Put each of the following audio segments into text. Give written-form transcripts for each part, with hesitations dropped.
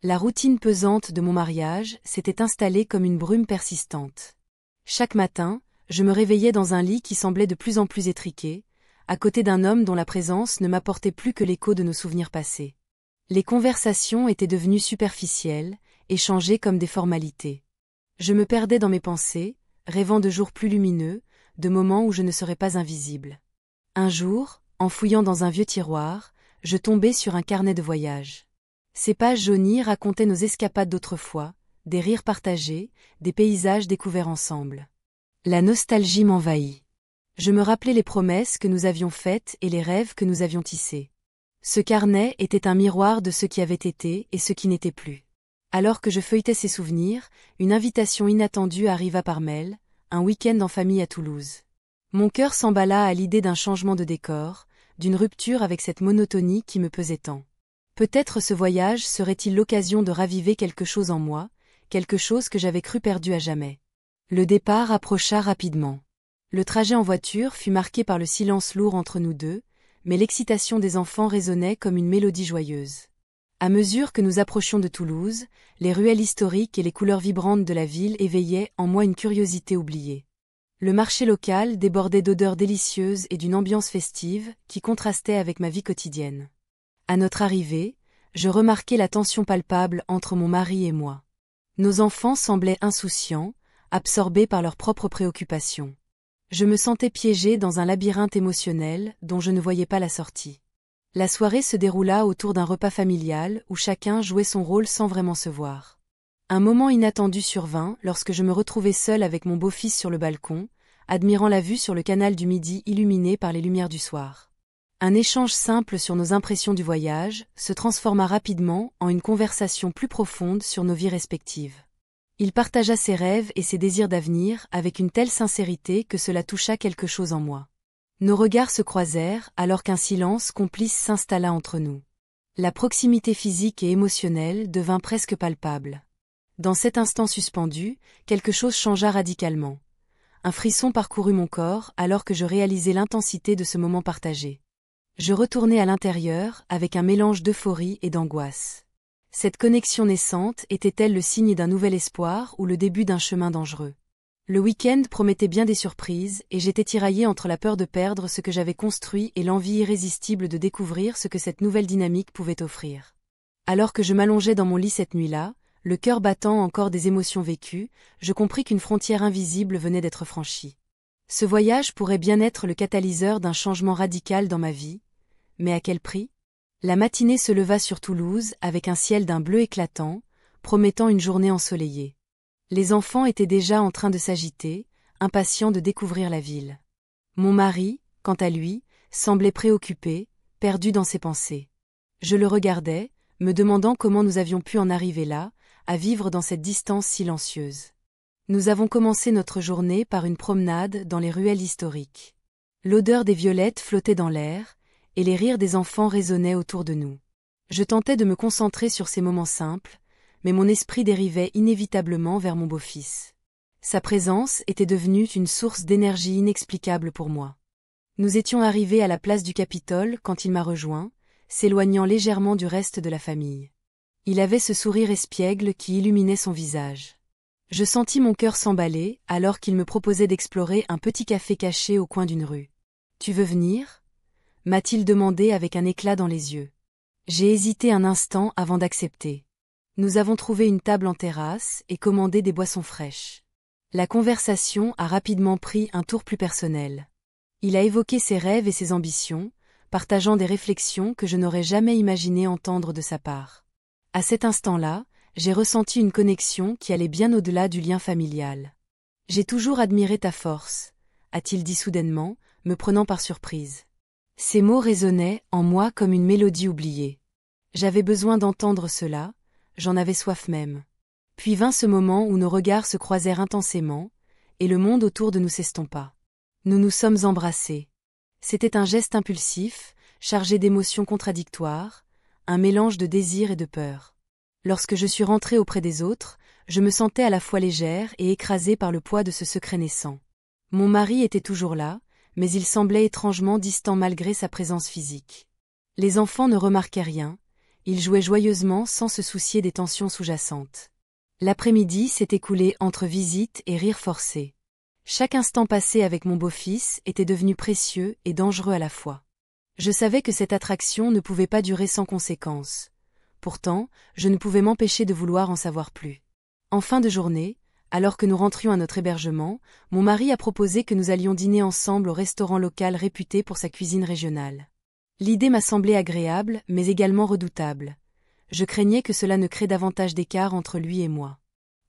La routine pesante de mon mariage s'était installée comme une brume persistante. Chaque matin, je me réveillais dans un lit qui semblait de plus en plus étriqué, à côté d'un homme dont la présence ne m'apportait plus que l'écho de nos souvenirs passés. Les conversations étaient devenues superficielles, échangées comme des formalités. Je me perdais dans mes pensées, rêvant de jours plus lumineux, de moments où je ne serais pas invisible. Un jour, en fouillant dans un vieux tiroir, je tombais sur un carnet de voyage. Ces pages jaunies racontaient nos escapades d'autrefois, des rires partagés, des paysages découverts ensemble. La nostalgie m'envahit. Je me rappelais les promesses que nous avions faites et les rêves que nous avions tissés. Ce carnet était un miroir de ce qui avait été et ce qui n'était plus. Alors que je feuilletais ces souvenirs, une invitation inattendue arriva par mail, un week-end en famille à Toulouse. Mon cœur s'emballa à l'idée d'un changement de décor, d'une rupture avec cette monotonie qui me pesait tant. Peut-être ce voyage serait-il l'occasion de raviver quelque chose en moi, quelque chose que j'avais cru perdu à jamais. Le départ approcha rapidement. Le trajet en voiture fut marqué par le silence lourd entre nous deux, mais l'excitation des enfants résonnait comme une mélodie joyeuse. À mesure que nous approchions de Toulouse, les ruelles historiques et les couleurs vibrantes de la ville éveillaient en moi une curiosité oubliée. Le marché local débordait d'odeurs délicieuses et d'une ambiance festive qui contrastait avec ma vie quotidienne. À notre arrivée, je remarquai la tension palpable entre mon mari et moi. Nos enfants semblaient insouciants, absorbés par leurs propres préoccupations. Je me sentais piégée dans un labyrinthe émotionnel dont je ne voyais pas la sortie. La soirée se déroula autour d'un repas familial où chacun jouait son rôle sans vraiment se voir. Un moment inattendu survint lorsque je me retrouvai seule avec mon beau-fils sur le balcon, admirant la vue sur le canal du Midi illuminé par les lumières du soir. Un échange simple sur nos impressions du voyage se transforma rapidement en une conversation plus profonde sur nos vies respectives. Il partagea ses rêves et ses désirs d'avenir avec une telle sincérité que cela toucha quelque chose en moi. Nos regards se croisèrent alors qu'un silence complice s'installa entre nous. La proximité physique et émotionnelle devint presque palpable. Dans cet instant suspendu, quelque chose changea radicalement. Un frisson parcourut mon corps alors que je réalisais l'intensité de ce moment partagé. Je retournai à l'intérieur avec un mélange d'euphorie et d'angoisse. Cette connexion naissante était-elle le signe d'un nouvel espoir ou le début d'un chemin dangereux? Le week-end promettait bien des surprises et j'étais tiraillée entre la peur de perdre ce que j'avais construit et l'envie irrésistible de découvrir ce que cette nouvelle dynamique pouvait offrir. Alors que je m'allongeais dans mon lit cette nuit-là, le cœur battant encore des émotions vécues, je compris qu'une frontière invisible venait d'être franchie. Ce voyage pourrait bien être le catalyseur d'un changement radical dans ma vie, mais à quel prix? La matinée se leva sur Toulouse avec un ciel d'un bleu éclatant, promettant une journée ensoleillée. Les enfants étaient déjà en train de s'agiter, impatients de découvrir la ville. Mon mari, quant à lui, semblait préoccupé, perdu dans ses pensées. Je le regardais, me demandant comment nous avions pu en arriver là, à vivre dans cette distance silencieuse. Nous avons commencé notre journée par une promenade dans les ruelles historiques. L'odeur des violettes flottait dans l'air, et les rires des enfants résonnaient autour de nous. Je tentais de me concentrer sur ces moments simples, mais mon esprit dérivait inévitablement vers mon beau-fils. Sa présence était devenue une source d'énergie inexplicable pour moi. Nous étions arrivés à la place du Capitole quand il m'a rejoint, s'éloignant légèrement du reste de la famille. Il avait ce sourire espiègle qui illuminait son visage. Je sentis mon cœur s'emballer alors qu'il me proposait d'explorer un petit café caché au coin d'une rue. « Tu veux venir ?» m'a-t-il demandé avec un éclat dans les yeux. J'ai hésité un instant avant d'accepter. Nous avons trouvé une table en terrasse et commandé des boissons fraîches. La conversation a rapidement pris un tour plus personnel. Il a évoqué ses rêves et ses ambitions, partageant des réflexions que je n'aurais jamais imaginé entendre de sa part. À cet instant-là, j'ai ressenti une connexion qui allait bien au-delà du lien familial. « J'ai toujours admiré ta force », a-t-il dit soudainement, me prenant par surprise. Ces mots résonnaient en moi comme une mélodie oubliée. J'avais besoin d'entendre cela, j'en avais soif même. Puis vint ce moment où nos regards se croisèrent intensément, et le monde autour de nous s'estompa. Nous nous sommes embrassés. C'était un geste impulsif, chargé d'émotions contradictoires, un mélange de désir et de peur. Lorsque je suis rentrée auprès des autres, je me sentais à la fois légère et écrasée par le poids de ce secret naissant. Mon mari était toujours là, mais il semblait étrangement distant malgré sa présence physique. Les enfants ne remarquaient rien, ils jouaient joyeusement sans se soucier des tensions sous-jacentes. L'après-midi s'est écoulé entre visites et rires forcés. Chaque instant passé avec mon beau-fils était devenu précieux et dangereux à la fois. Je savais que cette attraction ne pouvait pas durer sans conséquences. Pourtant, je ne pouvais m'empêcher de vouloir en savoir plus. En fin de journée, alors que nous rentrions à notre hébergement, mon mari a proposé que nous allions dîner ensemble au restaurant local réputé pour sa cuisine régionale. L'idée m'a semblé agréable, mais également redoutable. Je craignais que cela ne crée davantage d'écart entre lui et moi.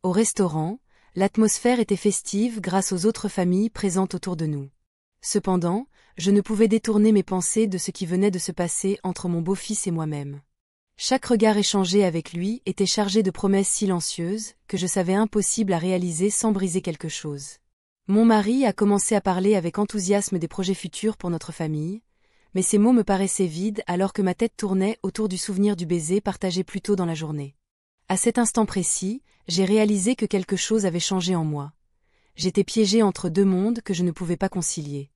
Au restaurant, l'atmosphère était festive grâce aux autres familles présentes autour de nous. Cependant, je ne pouvais détourner mes pensées de ce qui venait de se passer entre mon beau-fils et moi-même. Chaque regard échangé avec lui était chargé de promesses silencieuses, que je savais impossibles à réaliser sans briser quelque chose. Mon mari a commencé à parler avec enthousiasme des projets futurs pour notre famille, mais ces mots me paraissaient vides alors que ma tête tournait autour du souvenir du baiser partagé plus tôt dans la journée. À cet instant précis, j'ai réalisé que quelque chose avait changé en moi. J'étais piégée entre deux mondes que je ne pouvais pas concilier.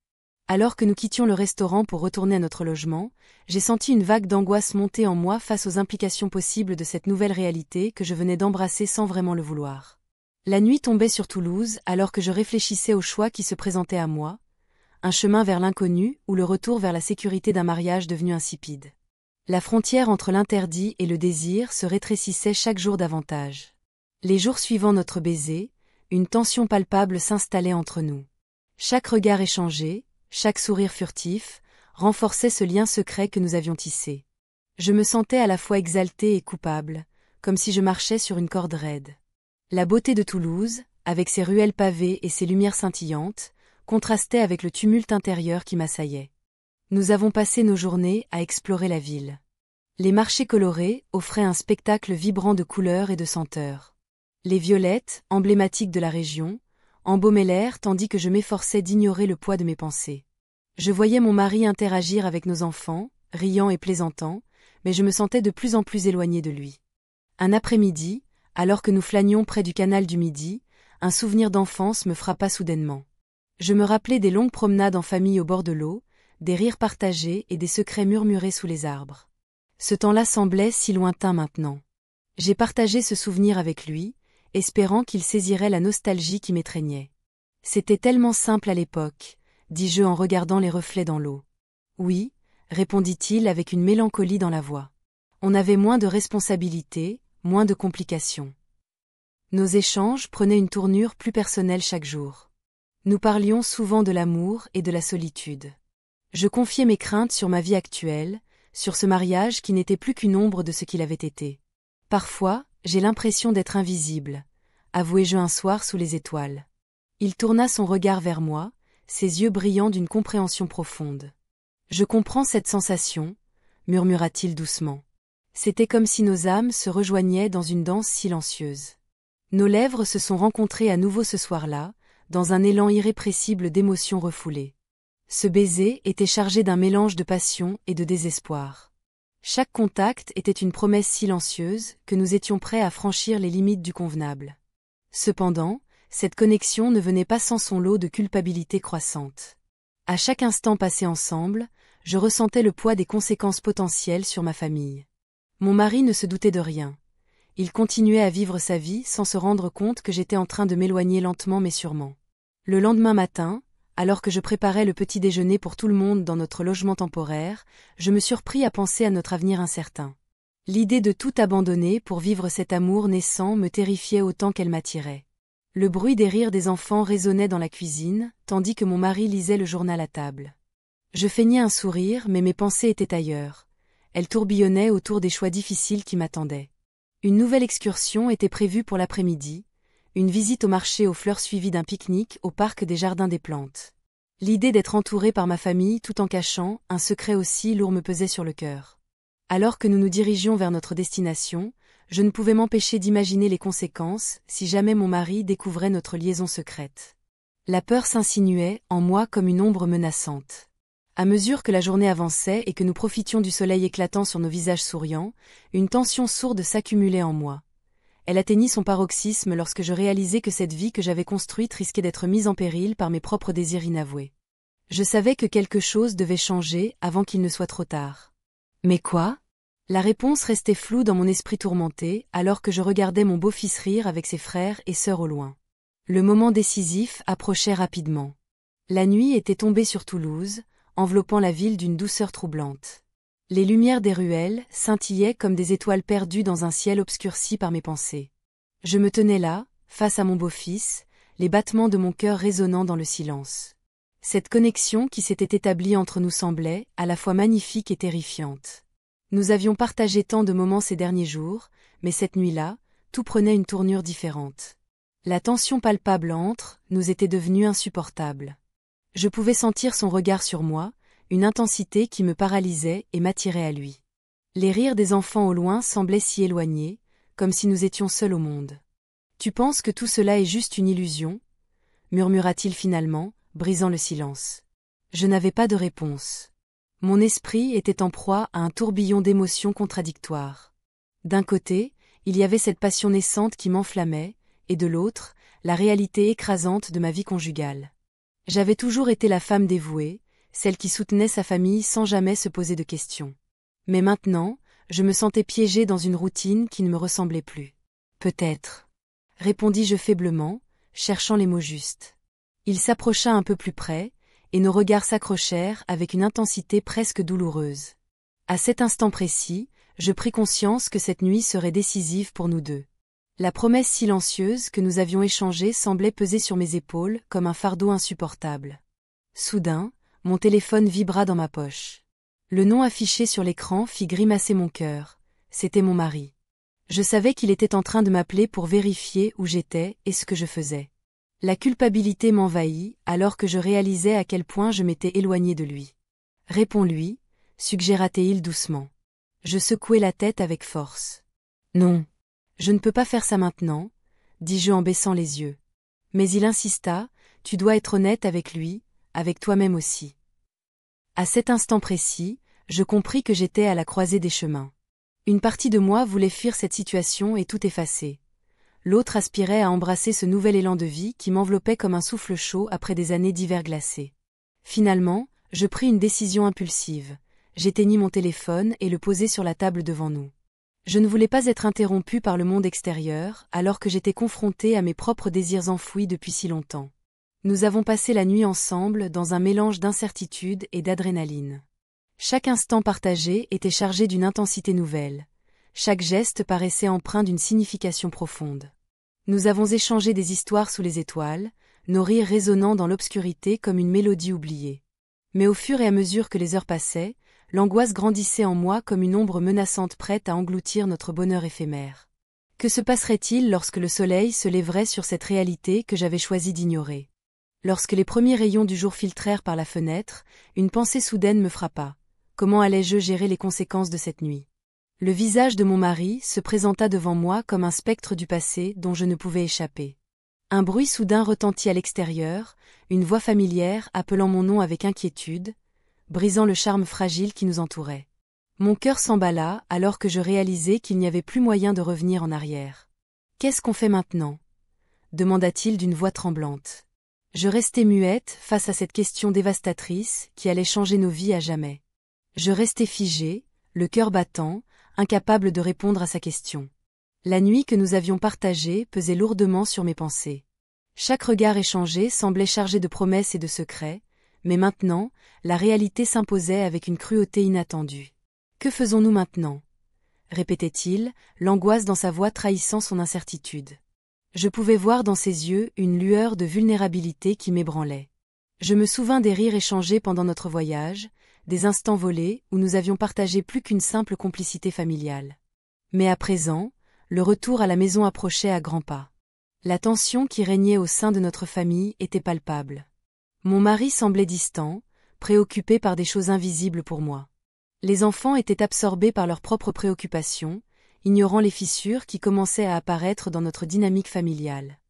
Alors que nous quittions le restaurant pour retourner à notre logement, j'ai senti une vague d'angoisse monter en moi face aux implications possibles de cette nouvelle réalité que je venais d'embrasser sans vraiment le vouloir. La nuit tombait sur Toulouse alors que je réfléchissais au choix qui se présentait à moi, un chemin vers l'inconnu ou le retour vers la sécurité d'un mariage devenu insipide. La frontière entre l'interdit et le désir se rétrécissait chaque jour davantage. Les jours suivant notre baiser, une tension palpable s'installait entre nous. Chaque regard échangé, chaque sourire furtif, renforçait ce lien secret que nous avions tissé. Je me sentais à la fois exaltée et coupable, comme si je marchais sur une corde raide. La beauté de Toulouse, avec ses ruelles pavées et ses lumières scintillantes, contrastait avec le tumulte intérieur qui m'assaillait. Nous avons passé nos journées à explorer la ville. Les marchés colorés offraient un spectacle vibrant de couleurs et de senteurs. Les violettes, emblématiques de la région, embaumaient l'air tandis que je m'efforçais d'ignorer le poids de mes pensées. Je voyais mon mari interagir avec nos enfants, riant et plaisantant, mais je me sentais de plus en plus éloignée de lui. Un après-midi, alors que nous flânions près du canal du Midi, un souvenir d'enfance me frappa soudainement. Je me rappelais des longues promenades en famille au bord de l'eau, des rires partagés et des secrets murmurés sous les arbres. Ce temps-là semblait si lointain maintenant. J'ai partagé ce souvenir avec lui, espérant qu'il saisirait la nostalgie qui m'étreignait. C'était tellement simple à l'époque, dis-je en regardant les reflets dans l'eau. Oui, répondit-il avec une mélancolie dans la voix. On avait moins de responsabilités, moins de complications. Nos échanges prenaient une tournure plus personnelle chaque jour. Nous parlions souvent de l'amour et de la solitude. Je confiais mes craintes sur ma vie actuelle, sur ce mariage qui n'était plus qu'une ombre de ce qu'il avait été. Parfois, j'ai l'impression d'être invisible, avouai-je un soir sous les étoiles. Il tourna son regard vers moi, ses yeux brillants d'une compréhension profonde. Je comprends cette sensation, murmura-t-il doucement. C'était comme si nos âmes se rejoignaient dans une danse silencieuse. Nos lèvres se sont rencontrées à nouveau ce soir-là, dans un élan irrépressible d'émotions refoulées. Ce baiser était chargé d'un mélange de passion et de désespoir. Chaque contact était une promesse silencieuse que nous étions prêts à franchir les limites du convenable. Cependant, cette connexion ne venait pas sans son lot de culpabilité croissante. À chaque instant passé ensemble, je ressentais le poids des conséquences potentielles sur ma famille. Mon mari ne se doutait de rien. Il continuait à vivre sa vie sans se rendre compte que j'étais en train de m'éloigner lentement mais sûrement. Le lendemain matin, alors que je préparais le petit déjeuner pour tout le monde dans notre logement temporaire, je me surpris à penser à notre avenir incertain. L'idée de tout abandonner pour vivre cet amour naissant me terrifiait autant qu'elle m'attirait. Le bruit des rires des enfants résonnait dans la cuisine, tandis que mon mari lisait le journal à table. Je feignais un sourire mais mes pensées étaient ailleurs. Elles tourbillonnaient autour des choix difficiles qui m'attendaient. Une nouvelle excursion était prévue pour l'après-midi, une visite au marché aux fleurs suivie d'un pique-nique au parc des Jardins des Plantes. L'idée d'être entourée par ma famille tout en cachant un secret aussi lourd me pesait sur le cœur. Alors que nous nous dirigions vers notre destination, je ne pouvais m'empêcher d'imaginer les conséquences si jamais mon mari découvrait notre liaison secrète. La peur s'insinuait en moi comme une ombre menaçante. À mesure que la journée avançait et que nous profitions du soleil éclatant sur nos visages souriants, une tension sourde s'accumulait en moi. Elle atteignit son paroxysme lorsque je réalisai que cette vie que j'avais construite risquait d'être mise en péril par mes propres désirs inavoués. Je savais que quelque chose devait changer avant qu'il ne soit trop tard. Mais quoi ? La réponse restait floue dans mon esprit tourmenté, alors que je regardais mon beau-fils rire avec ses frères et sœurs au loin. Le moment décisif approchait rapidement. La nuit était tombée sur Toulouse, enveloppant la ville d'une douceur troublante. Les lumières des ruelles scintillaient comme des étoiles perdues dans un ciel obscurci par mes pensées. Je me tenais là, face à mon beau-fils, les battements de mon cœur résonnant dans le silence. Cette connexion qui s'était établie entre nous semblait, à la fois magnifique et terrifiante. Nous avions partagé tant de moments ces derniers jours, mais cette nuit-là, tout prenait une tournure différente. La tension palpable entre nous était devenue insupportable. Je pouvais sentir son regard sur moi, une intensité qui me paralysait et m'attirait à lui. Les rires des enfants au loin semblaient s'y éloigner, comme si nous étions seuls au monde. « Tu penses que tout cela est juste une illusion ?» murmura-t-il finalement, brisant le silence. Je n'avais pas de réponse. Mon esprit était en proie à un tourbillon d'émotions contradictoires. D'un côté, il y avait cette passion naissante qui m'enflammait, et de l'autre, la réalité écrasante de ma vie conjugale. J'avais toujours été la femme dévouée, celle qui soutenait sa famille sans jamais se poser de questions. Mais maintenant, je me sentais piégée dans une routine qui ne me ressemblait plus. Peut-être, répondis-je faiblement, cherchant les mots justes. Il s'approcha un peu plus près, et nos regards s'accrochèrent avec une intensité presque douloureuse. À cet instant précis, je pris conscience que cette nuit serait décisive pour nous deux. La promesse silencieuse que nous avions échangée semblait peser sur mes épaules comme un fardeau insupportable. Soudain, mon téléphone vibra dans ma poche. Le nom affiché sur l'écran fit grimacer mon cœur. C'était mon mari. Je savais qu'il était en train de m'appeler pour vérifier où j'étais et ce que je faisais. La culpabilité m'envahit alors que je réalisais à quel point je m'étais éloignée de lui. « Réponds-lui » suggéra-t-il doucement. Je secouai la tête avec force. « Non. Je ne peux pas faire ça maintenant » dis-je en baissant les yeux. Mais il insista, « Tu dois être honnête avec lui, avec toi-même aussi. » À cet instant précis, je compris que j'étais à la croisée des chemins. Une partie de moi voulait fuir cette situation et tout effacer. L'autre aspirait à embrasser ce nouvel élan de vie qui m'enveloppait comme un souffle chaud après des années d'hiver glacé. Finalement, je pris une décision impulsive. J'éteignis mon téléphone et le posai sur la table devant nous. Je ne voulais pas être interrompue par le monde extérieur, alors que j'étais confrontée à mes propres désirs enfouis depuis si longtemps. Nous avons passé la nuit ensemble dans un mélange d'incertitude et d'adrénaline. Chaque instant partagé était chargé d'une intensité nouvelle. Chaque geste paraissait empreint d'une signification profonde. Nous avons échangé des histoires sous les étoiles, nos rires résonnant dans l'obscurité comme une mélodie oubliée. Mais au fur et à mesure que les heures passaient, l'angoisse grandissait en moi comme une ombre menaçante prête à engloutir notre bonheur éphémère. Que se passerait-il lorsque le soleil se lèverait sur cette réalité que j'avais choisi d'ignorer? Lorsque les premiers rayons du jour filtrèrent par la fenêtre, une pensée soudaine me frappa. Comment allais-je gérer les conséquences de cette nuit? Le visage de mon mari se présenta devant moi comme un spectre du passé dont je ne pouvais échapper. Un bruit soudain retentit à l'extérieur, une voix familière appelant mon nom avec inquiétude, brisant le charme fragile qui nous entourait. Mon cœur s'emballa alors que je réalisais qu'il n'y avait plus moyen de revenir en arrière. « Qu'est-ce qu'on fait maintenant » demanda-t-il d'une voix tremblante. Je restai muette face à cette question dévastatrice qui allait changer nos vies à jamais. Je restai figée, le cœur battant, incapable de répondre à sa question. La nuit que nous avions partagée pesait lourdement sur mes pensées. Chaque regard échangé semblait chargé de promesses et de secrets, mais maintenant, la réalité s'imposait avec une cruauté inattendue. « Que faisons-nous maintenant » répétait-il, l'angoisse dans sa voix trahissant son incertitude. Je pouvais voir dans ses yeux une lueur de vulnérabilité qui m'ébranlait. Je me souvins des rires échangés pendant notre voyage, des instants volés où nous avions partagé plus qu'une simple complicité familiale. Mais à présent, le retour à la maison approchait à grands pas. La tension qui régnait au sein de notre famille était palpable. Mon mari semblait distant, préoccupé par des choses invisibles pour moi. Les enfants étaient absorbés par leurs propres préoccupations, ignorant les fissures qui commençaient à apparaître dans notre dynamique familiale.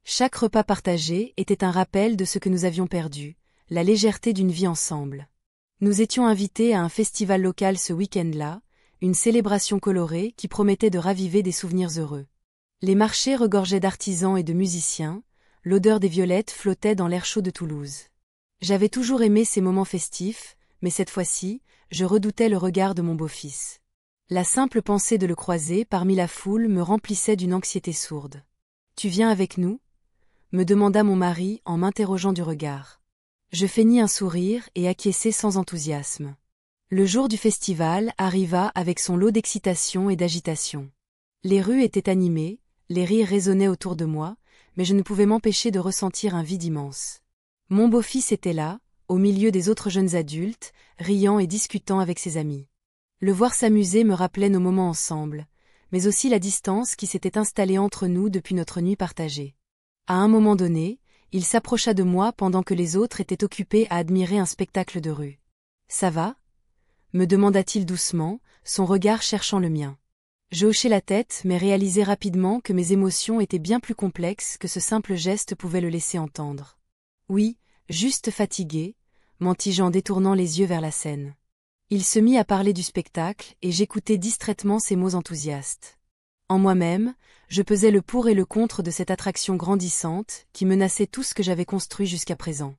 Chaque repas partagé était un rappel de ce que nous avions perdu, la légèreté d'une vie ensemble. Nous étions invités à un festival local ce week-end-là, une célébration colorée qui promettait de raviver des souvenirs heureux. Les marchés regorgeaient d'artisans et de musiciens, l'odeur des violettes flottait dans l'air chaud de Toulouse. J'avais toujours aimé ces moments festifs, mais cette fois-ci, je redoutais le regard de mon beau-fils. La simple pensée de le croiser parmi la foule me remplissait d'une anxiété sourde. « Tu viens avec nous ?» me demanda mon mari en m'interrogeant du regard. Je feignis un sourire et acquiesçai sans enthousiasme. Le jour du festival arriva avec son lot d'excitation et d'agitation. Les rues étaient animées, les rires résonnaient autour de moi, mais je ne pouvais m'empêcher de ressentir un vide immense. Mon beau-fils était là, au milieu des autres jeunes adultes, riant et discutant avec ses amis. Le voir s'amuser me rappelait nos moments ensemble, mais aussi la distance qui s'était installée entre nous depuis notre nuit partagée. À un moment donné, il s'approcha de moi pendant que les autres étaient occupés à admirer un spectacle de rue. « Ça va ?» me demanda-t-il doucement, son regard cherchant le mien. Je hochai la tête mais réalisai rapidement que mes émotions étaient bien plus complexes que ce simple geste pouvait le laisser entendre. « Oui, juste fatigué », mentis-je en détournant les yeux vers la scène. Il se mit à parler du spectacle et j'écoutais distraitement ses mots enthousiastes. En moi-même, je pesais le pour et le contre de cette attraction grandissante qui menaçait tout ce que j'avais construit jusqu'à présent.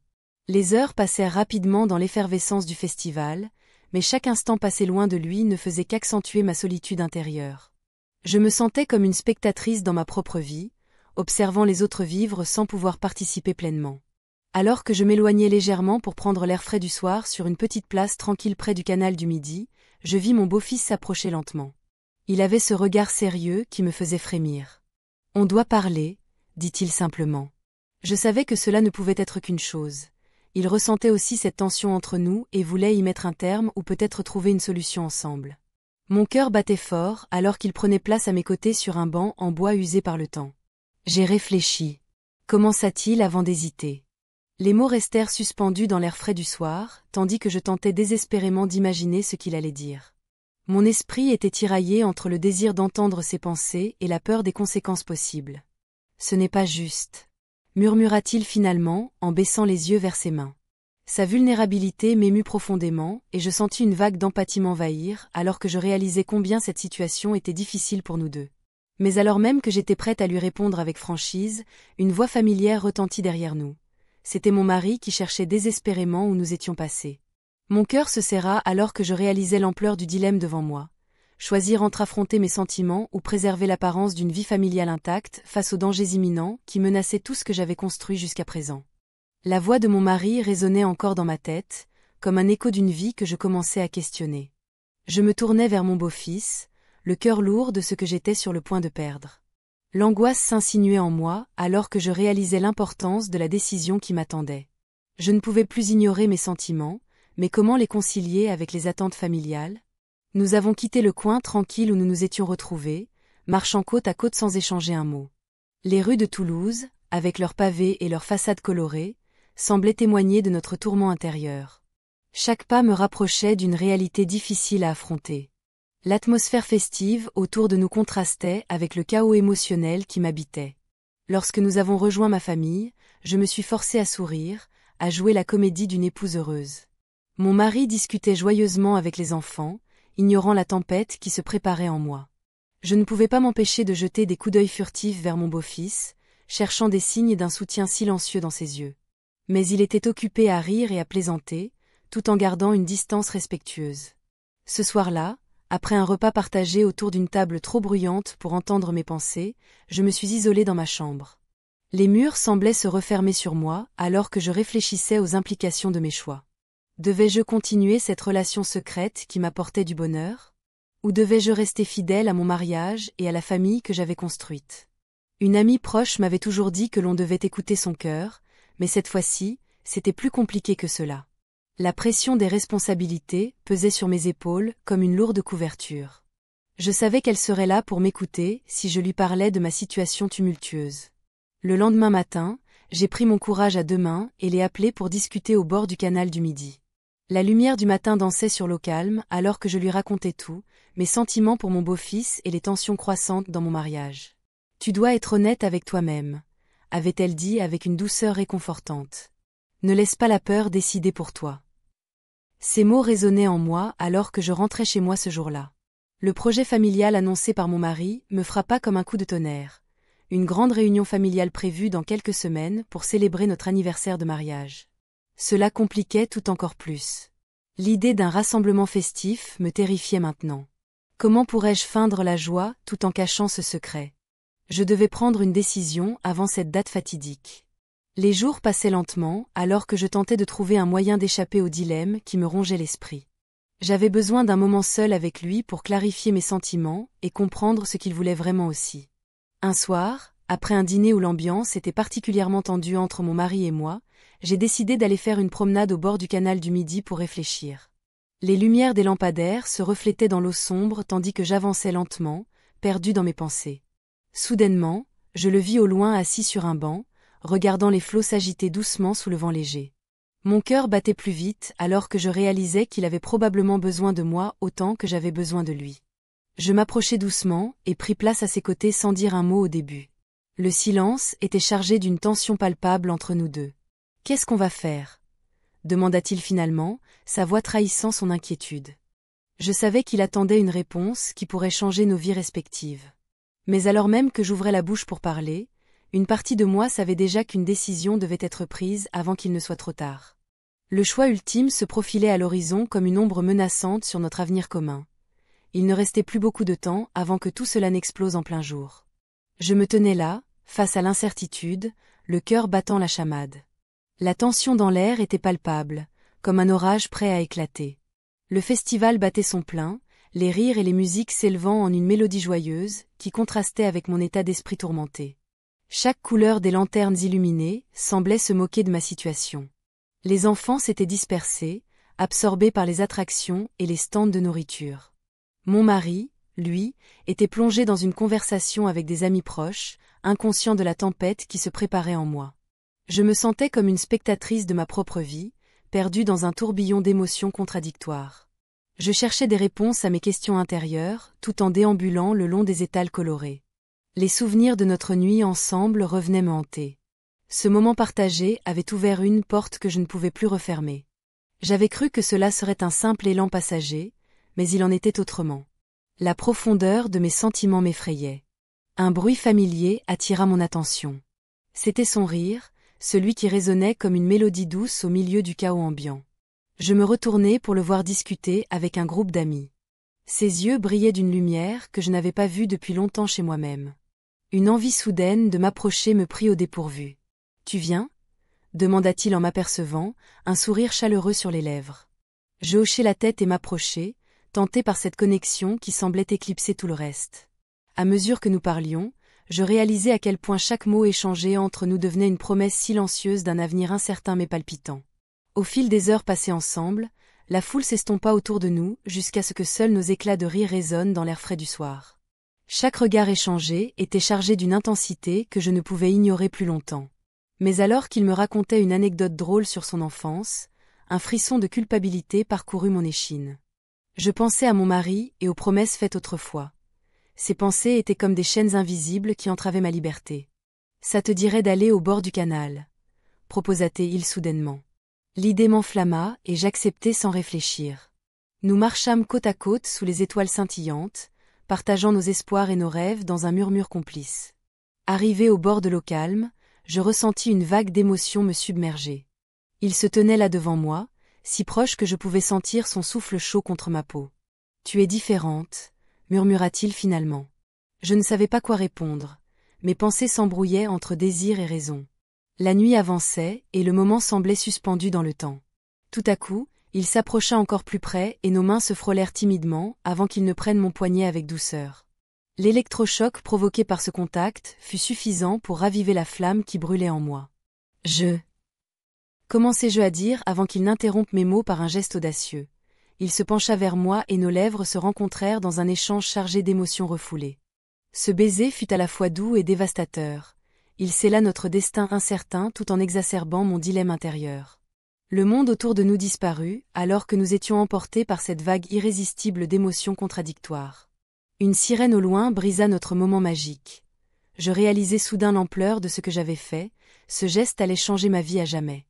Les heures passèrent rapidement dans l'effervescence du festival, mais chaque instant passé loin de lui ne faisait qu'accentuer ma solitude intérieure. Je me sentais comme une spectatrice dans ma propre vie, observant les autres vivre sans pouvoir participer pleinement. Alors que je m'éloignais légèrement pour prendre l'air frais du soir sur une petite place tranquille près du canal du Midi, je vis mon beau-fils s'approcher lentement. Il avait ce regard sérieux qui me faisait frémir. « On doit parler », dit-il simplement. Je savais que cela ne pouvait être qu'une chose. Il ressentait aussi cette tension entre nous et voulait y mettre un terme ou peut-être trouver une solution ensemble. Mon cœur battait fort alors qu'il prenait place à mes côtés sur un banc en bois usé par le temps. J'ai réfléchi. Commença-t-il avant d'hésiter. Les mots restèrent suspendus dans l'air frais du soir, tandis que je tentais désespérément d'imaginer ce qu'il allait dire. Mon esprit était tiraillé entre le désir d'entendre ses pensées et la peur des conséquences possibles. « Ce n'est pas juste », murmura-t-il finalement, en baissant les yeux vers ses mains. Sa vulnérabilité m'émut profondément, et je sentis une vague d'empathie m'envahir, alors que je réalisais combien cette situation était difficile pour nous deux. Mais alors même que j'étais prête à lui répondre avec franchise, une voix familière retentit derrière nous. C'était mon mari qui cherchait désespérément où nous étions passés. Mon cœur se serra alors que je réalisais l'ampleur du dilemme devant moi. Choisir entre affronter mes sentiments ou préserver l'apparence d'une vie familiale intacte face aux dangers imminents qui menaçaient tout ce que j'avais construit jusqu'à présent. La voix de mon mari résonnait encore dans ma tête, comme un écho d'une vie que je commençais à questionner. Je me tournai vers mon beau-fils, le cœur lourd de ce que j'étais sur le point de perdre. L'angoisse s'insinuait en moi alors que je réalisais l'importance de la décision qui m'attendait. Je ne pouvais plus ignorer mes sentiments, mais comment les concilier avec les attentes familiales ? Nous avons quitté le coin tranquille où nous nous étions retrouvés, marchant côte à côte sans échanger un mot. Les rues de Toulouse, avec leurs pavés et leurs façades colorées, semblaient témoigner de notre tourment intérieur. Chaque pas me rapprochait d'une réalité difficile à affronter. L'atmosphère festive autour de nous contrastait avec le chaos émotionnel qui m'habitait. Lorsque nous avons rejoint ma famille, je me suis forcée à sourire, à jouer la comédie d'une épouse heureuse. Mon mari discutait joyeusement avec les enfants, ignorant la tempête qui se préparait en moi. Je ne pouvais pas m'empêcher de jeter des coups d'œil furtifs vers mon beau-fils, cherchant des signes d'un soutien silencieux dans ses yeux. Mais il était occupé à rire et à plaisanter, tout en gardant une distance respectueuse. Ce soir-là, après un repas partagé autour d'une table trop bruyante pour entendre mes pensées, je me suis isolée dans ma chambre. Les murs semblaient se refermer sur moi alors que je réfléchissais aux implications de mes choix. Devais-je continuer cette relation secrète qui m'apportait du bonheur ? Ou devais-je rester fidèle à mon mariage et à la famille que j'avais construite ? Une amie proche m'avait toujours dit que l'on devait écouter son cœur, mais cette fois-ci, c'était plus compliqué que cela. La pression des responsabilités pesait sur mes épaules comme une lourde couverture. Je savais qu'elle serait là pour m'écouter si je lui parlais de ma situation tumultueuse. Le lendemain matin, j'ai pris mon courage à deux mains et l'ai appelée pour discuter au bord du canal du Midi. La lumière du matin dansait sur l'eau calme alors que je lui racontais tout, mes sentiments pour mon beau-fils et les tensions croissantes dans mon mariage. « Tu dois être honnête avec toi-même », avait-elle dit avec une douceur réconfortante. « Ne laisse pas la peur décider pour toi. » Ces mots résonnaient en moi alors que je rentrais chez moi ce jour-là. Le projet familial annoncé par mon mari me frappa comme un coup de tonnerre. Une grande réunion familiale prévue dans quelques semaines pour célébrer notre anniversaire de mariage. Cela compliquait tout encore plus. L'idée d'un rassemblement festif me terrifiait maintenant. Comment pourrais-je feindre la joie tout en cachant ce secret? Je devais prendre une décision avant cette date fatidique. Les jours passaient lentement, alors que je tentais de trouver un moyen d'échapper au dilemme qui me rongeait l'esprit. J'avais besoin d'un moment seul avec lui pour clarifier mes sentiments et comprendre ce qu'il voulait vraiment aussi. Un soir, après un dîner où l'ambiance était particulièrement tendue entre mon mari et moi, j'ai décidé d'aller faire une promenade au bord du canal du Midi pour réfléchir. Les lumières des lampadaires se reflétaient dans l'eau sombre tandis que j'avançais lentement, perdu dans mes pensées. Soudainement, je le vis au loin assis sur un banc, regardant les flots s'agiter doucement sous le vent léger. Mon cœur battait plus vite alors que je réalisais qu'il avait probablement besoin de moi autant que j'avais besoin de lui. Je m'approchai doucement et pris place à ses côtés sans dire un mot au début. Le silence était chargé d'une tension palpable entre nous deux. « Qu'est-ce qu'on va faire ?» demanda-t-il finalement, sa voix trahissant son inquiétude. Je savais qu'il attendait une réponse qui pourrait changer nos vies respectives. Mais alors même que j'ouvrais la bouche pour parler, une partie de moi savait déjà qu'une décision devait être prise avant qu'il ne soit trop tard. Le choix ultime se profilait à l'horizon comme une ombre menaçante sur notre avenir commun. Il ne restait plus beaucoup de temps avant que tout cela n'explose en plein jour. Je me tenais là, face à l'incertitude, le cœur battant la chamade. La tension dans l'air était palpable, comme un orage prêt à éclater. Le festival battait son plein, les rires et les musiques s'élevant en une mélodie joyeuse qui contrastait avec mon état d'esprit tourmenté. Chaque couleur des lanternes illuminées semblait se moquer de ma situation. Les enfants s'étaient dispersés, absorbés par les attractions et les stands de nourriture. Mon mari, lui, était plongé dans une conversation avec des amis proches, inconscient de la tempête qui se préparait en moi. Je me sentais comme une spectatrice de ma propre vie, perdue dans un tourbillon d'émotions contradictoires. Je cherchais des réponses à mes questions intérieures, tout en déambulant le long des étals colorés. Les souvenirs de notre nuit ensemble revenaient me hanter. Ce moment partagé avait ouvert une porte que je ne pouvais plus refermer. J'avais cru que cela serait un simple élan passager, mais il en était autrement. La profondeur de mes sentiments m'effrayait. Un bruit familier attira mon attention. C'était son rire, celui qui résonnait comme une mélodie douce au milieu du chaos ambiant. Je me retournai pour le voir discuter avec un groupe d'amis. Ses yeux brillaient d'une lumière que je n'avais pas vue depuis longtemps chez moi-même. Une envie soudaine de m'approcher me prit au dépourvu. « Tu viens ?» demanda-t-il en m'apercevant, un sourire chaleureux sur les lèvres. Je hochai la tête et m'approchai, tenté par cette connexion qui semblait éclipser tout le reste. À mesure que nous parlions, je réalisais à quel point chaque mot échangé entre nous devenait une promesse silencieuse d'un avenir incertain mais palpitant. Au fil des heures passées ensemble, la foule s'estompa autour de nous jusqu'à ce que seuls nos éclats de rire résonnent dans l'air frais du soir. Chaque regard échangé était chargé d'une intensité que je ne pouvais ignorer plus longtemps. Mais alors qu'il me racontait une anecdote drôle sur son enfance, un frisson de culpabilité parcourut mon échine. Je pensais à mon mari et aux promesses faites autrefois. Ces pensées étaient comme des chaînes invisibles qui entravaient ma liberté. « Ça te dirait d'aller au bord du canal ?» proposa-t-il soudainement. L'idée m'enflamma et j'acceptai sans réfléchir. Nous marchâmes côte à côte sous les étoiles scintillantes, partageant nos espoirs et nos rêves dans un murmure complice. Arrivé au bord de l'eau calme, je ressentis une vague d'émotion me submerger. Il se tenait là devant moi, si proche que je pouvais sentir son souffle chaud contre ma peau. « Tu es différente », murmura-t-il finalement. Je ne savais pas quoi répondre. Mes pensées s'embrouillaient entre désir et raison. La nuit avançait et le moment semblait suspendu dans le temps. Tout à coup, il s'approcha encore plus près et nos mains se frôlèrent timidement avant qu'il ne prenne mon poignet avec douceur. L'électrochoc provoqué par ce contact fut suffisant pour raviver la flamme qui brûlait en moi. Commençai-je à dire avant qu'il n'interrompe mes mots par un geste audacieux. Il se pencha vers moi et nos lèvres se rencontrèrent dans un échange chargé d'émotions refoulées. Ce baiser fut à la fois doux et dévastateur. Il scella notre destin incertain tout en exacerbant mon dilemme intérieur. Le monde autour de nous disparut, alors que nous étions emportés par cette vague irrésistible d'émotions contradictoires. Une sirène au loin brisa notre moment magique. Je réalisai soudain l'ampleur de ce que j'avais fait, ce geste allait changer ma vie à jamais.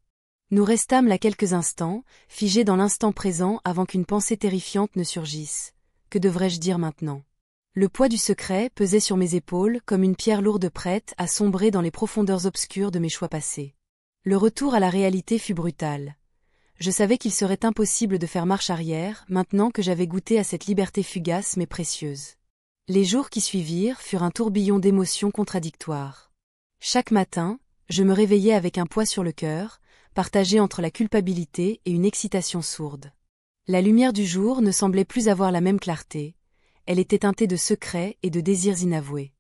Nous restâmes là quelques instants, figés dans l'instant présent avant qu'une pensée terrifiante ne surgisse. Que devrais-je dire maintenant ? Le poids du secret pesait sur mes épaules comme une pierre lourde prête à sombrer dans les profondeurs obscures de mes choix passés. Le retour à la réalité fut brutal. Je savais qu'il serait impossible de faire marche arrière, maintenant que j'avais goûté à cette liberté fugace mais précieuse. Les jours qui suivirent furent un tourbillon d'émotions contradictoires. Chaque matin, je me réveillais avec un poids sur le cœur, partagé entre la culpabilité et une excitation sourde. La lumière du jour ne semblait plus avoir la même clarté, elle était teintée de secrets et de désirs inavoués.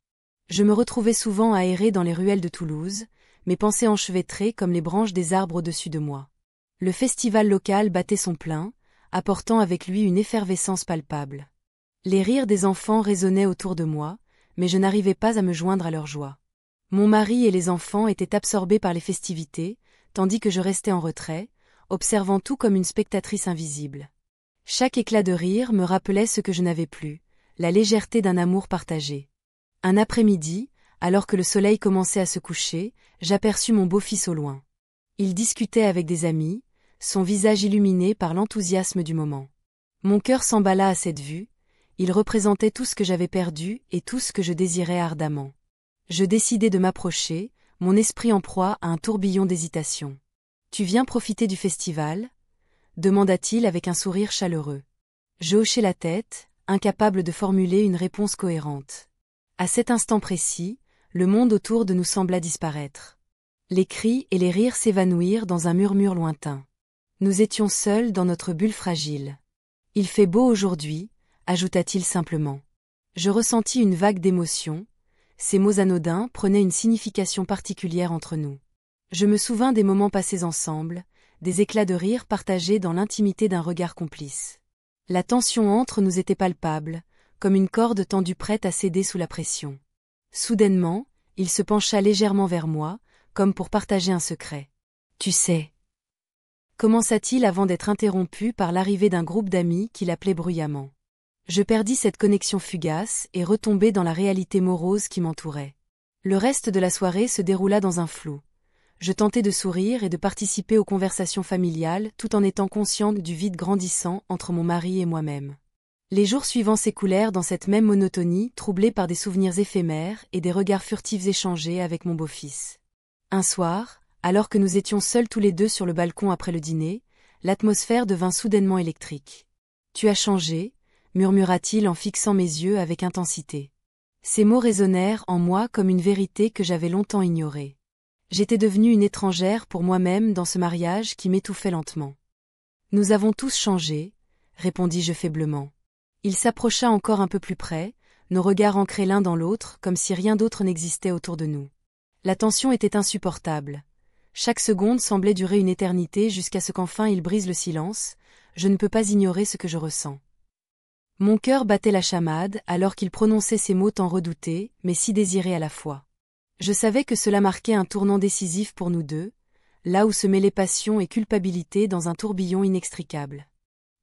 Je me retrouvais souvent à errer dans les ruelles de Toulouse, mes pensées enchevêtrées comme les branches des arbres au-dessus de moi. Le festival local battait son plein, apportant avec lui une effervescence palpable. Les rires des enfants résonnaient autour de moi, mais je n'arrivais pas à me joindre à leur joie. Mon mari et les enfants étaient absorbés par les festivités, tandis que je restais en retrait, observant tout comme une spectatrice invisible. Chaque éclat de rire me rappelait ce que je n'avais plus, la légèreté d'un amour partagé. Un après-midi, alors que le soleil commençait à se coucher, j'aperçus mon beau-fils au loin. Il discutait avec des amis, son visage illuminé par l'enthousiasme du moment. Mon cœur s'emballa à cette vue, il représentait tout ce que j'avais perdu et tout ce que je désirais ardemment. Je décidai de m'approcher, mon esprit en proie à un tourbillon d'hésitation. « Tu viens profiter du festival ?» demanda-t-il avec un sourire chaleureux. Je hochai la tête, incapable de formuler une réponse cohérente. À cet instant précis, le monde autour de nous sembla disparaître. Les cris et les rires s'évanouirent dans un murmure lointain. Nous étions seuls dans notre bulle fragile. « Il fait beau aujourd'hui », ajouta-t-il simplement. Je ressentis une vague d'émotion, ces mots anodins prenaient une signification particulière entre nous. Je me souvins des moments passés ensemble, des éclats de rire partagés dans l'intimité d'un regard complice. La tension entre nous était palpable, comme une corde tendue prête à céder sous la pression. Soudainement, il se pencha légèrement vers moi, comme pour partager un secret. « Tu sais » commença-t-il avant d'être interrompu par l'arrivée d'un groupe d'amis qui l'appelait bruyamment. Je perdis cette connexion fugace et retombai dans la réalité morose qui m'entourait. Le reste de la soirée se déroula dans un flou. Je tentai de sourire et de participer aux conversations familiales tout en étant consciente du vide grandissant entre mon mari et moi-même. Les jours suivants s'écoulèrent dans cette même monotonie, troublée par des souvenirs éphémères et des regards furtifs échangés avec mon beau-fils. Un soir, alors que nous étions seuls tous les deux sur le balcon après le dîner, l'atmosphère devint soudainement électrique. « Tu as changé » murmura-t-il en fixant mes yeux avec intensité. Ces mots résonnèrent en moi comme une vérité que j'avais longtemps ignorée. J'étais devenue une étrangère pour moi-même dans ce mariage qui m'étouffait lentement. « Nous avons tous changé » répondis-je faiblement. Il s'approcha encore un peu plus près, nos regards ancrés l'un dans l'autre comme si rien d'autre n'existait autour de nous. La tension était insupportable. Chaque seconde semblait durer une éternité jusqu'à ce qu'enfin il brise le silence. Je ne peux pas ignorer ce que je ressens. Mon cœur battait la chamade alors qu'il prononçait ces mots tant redoutés, mais si désirés à la fois. Je savais que cela marquait un tournant décisif pour nous deux, là où se mêlaient passion et culpabilité dans un tourbillon inextricable.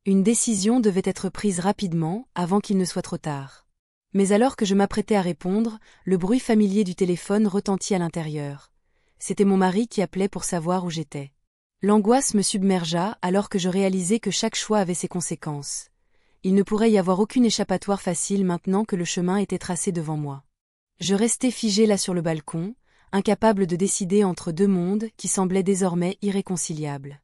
Une décision devait être prise rapidement, avant qu'il ne soit trop tard. Mais alors que je m'apprêtais à répondre, le bruit familier du téléphone retentit à l'intérieur. C'était mon mari qui appelait pour savoir où j'étais. L'angoisse me submergea alors que je réalisais que chaque choix avait ses conséquences. Il ne pourrait y avoir aucune échappatoire facile maintenant que le chemin était tracé devant moi. Je restais figée là sur le balcon, incapable de décider entre deux mondes qui semblaient désormais irréconciliables.